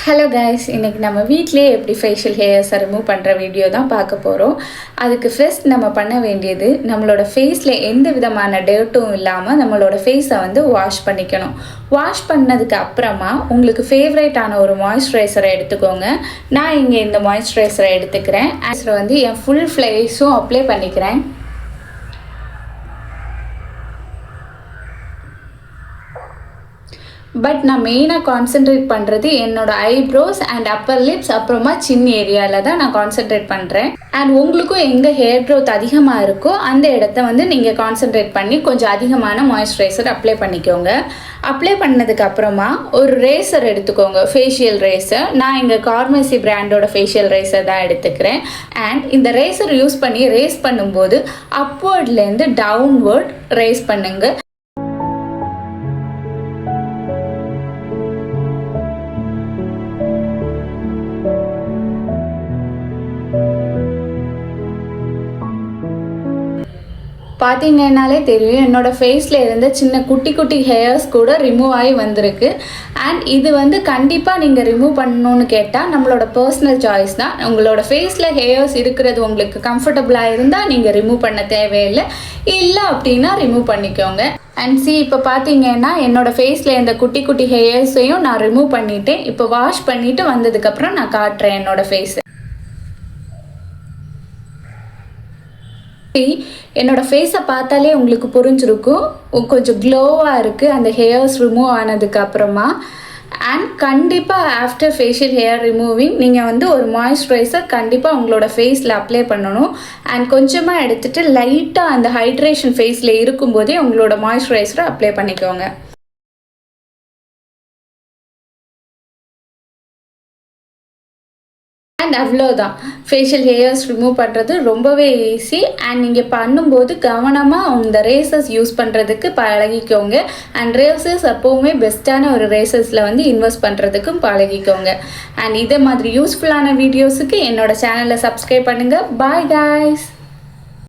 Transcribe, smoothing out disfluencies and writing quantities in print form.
Hello guys, இன்றைக்கி நம்ம வீட்டிலே எப்படி ஃபேஷியல் ஹேர்ஸை ரிமூவ் பண்ணுற வீடியோ தான் பார்க்க போகிறோம். அதுக்கு ஃபர்ஸ்ட் நம்ம பண்ண வேண்டியது, நம்மளோட ஃபேஸில் எந்த விதமான டர்ட்டும் இல்லாமல் நம்மளோட ஃபேஸை வாஷ் பண்ணிக்கணும். வாஷ் பண்ணதுக்கு அப்புறமா உங்களுக்கு ஃபேவரேட்டான ஒரு மாய்ஸ்சரைசரை எடுத்துக்கோங்க. நான் இங்கே இந்த மாய்ஸ்சரைசரை எடுத்துக்கிறேன். ஆன்சர் என் ஃபுல் ஃபேஸும் அப்ளை பண்ணிக்கிறேன். பட் நான் மெயினாக கான்சென்ட்ரேட் பண்ணுறது என்னோடய ஐப்ரோஸ் அண்ட் அப்பர் லிப்ஸ், அப்புறமா சின் ஏரியாவில் தான் நான் கான்சென்ட்ரேட் பண்ணுறேன். அண்ட் உங்களுக்கும் எங்கே ஹேர் க்ரோத் அதிகமாக இருக்கோ அந்த இடத்த நீங்கள் கான்சென்ட்ரேட் பண்ணி கொஞ்சம் அதிகமான மாய்ஸ்சரைசர் அப்ளை பண்ணிக்கோங்க. அப்ளை பண்ணதுக்கு அப்புறமா ஒரு ரேசர் எடுத்துக்கோங்க, ஃபேஷியல் ரேசர். நான் இங்கே கார்மெசி பிராண்டோட ஃபேஷியல் ரேசர் தான் எடுத்துக்கிறேன். அண்ட் இந்த ரேசர் யூஸ் பண்ணி ரேஸ் பண்ணும்போது அப்வர்ட்லேருந்து டவுன்வர்ட் ரேஸ் பண்ணுங்க. பார்த்தீங்கன்னாலே தெரியும், என்னோடய ஃபேஸில் இருந்த சின்ன குட்டி குட்டி ஹேர்ஸ் கூட ரிமூவ் ஆகி வந்திருக்கு. அண்ட் இது கண்டிப்பாக நீங்கள் ரிமூவ் பண்ணணுன்னு கேட்டால் நம்மளோட பர்சனல் சாய்ஸ் தான். உங்களோட ஃபேஸில் ஹேர்ஸ் இருக்கிறது உங்களுக்கு கம்ஃபர்டபுளாக இருந்தால் நீங்கள் ரிமூவ் பண்ண தேவையில்லை, இல்லை அப்படின்னா ரிமூவ் பண்ணிக்கோங்க. அண்ட் இப்போ பார்த்தீங்கன்னா என்னோடய ஃபேஸில் இந்த குட்டி குட்டி ஹேர்ஸையும் நான் ரிமூவ் பண்ணிவிட்டேன். இப்போ வாஷ் பண்ணிவிட்டு வந்ததுக்கப்புறம் நான் காட்டுறேன் என்னோடய ஃபேஸை. என்னோடய ஃபேஸை பார்த்தாலே உங்களுக்கு புரிஞ்சிருக்கும், கொஞ்சம் க்ளோவாக இருக்குது அந்த ஹேர்ஸ் ரிமூவ் ஆனதுக்கு அப்புறமா. அண்ட் கண்டிப்பாக ஆஃப்டர் ஃபேஷியல் ஹேர் ரிமூவிங் நீங்கள் ஒரு மாய்ஸ்சரைசர் கண்டிப்பாக உங்களோட ஃபேஸில் அப்ளை பண்ணணும். அண்ட் கொஞ்சமாக எடுத்துகிட்டு லைட்டாக அந்த ஹைட்ரேஷன் ஃபேஸில் இருக்கும்போதே உங்களோட மாய்ஸ்சரைசரை அப்ளை பண்ணிக்கோங்க. அண்ட் அவ்வளோதான், ஃபேஷியல் ஹேர்ஸ் ரிமூவ் பண்ணுறது ரொம்பவே ஈஸி. அண்ட் நீங்கள் பண்ணும்போது கவனமாக இந்த ரேசர்ஸ் யூஸ் பண்ணுறதுக்கு பழகிக்கோங்க. அண்ட் ரேசர்ஸ் எப்போவுமே பெஸ்ட்டான ஒரு ரேசர்ஸில் இன்வெஸ்ட் பண்ணுறதுக்கும் பழகிக்கோங்க. அண்ட் இதே மாதிரி யூஸ்ஃபுல்லான வீடியோஸுக்கு என்னோடய சேனலை சப்ஸ்கிரைப் பண்ணுங்கள். Bye guys.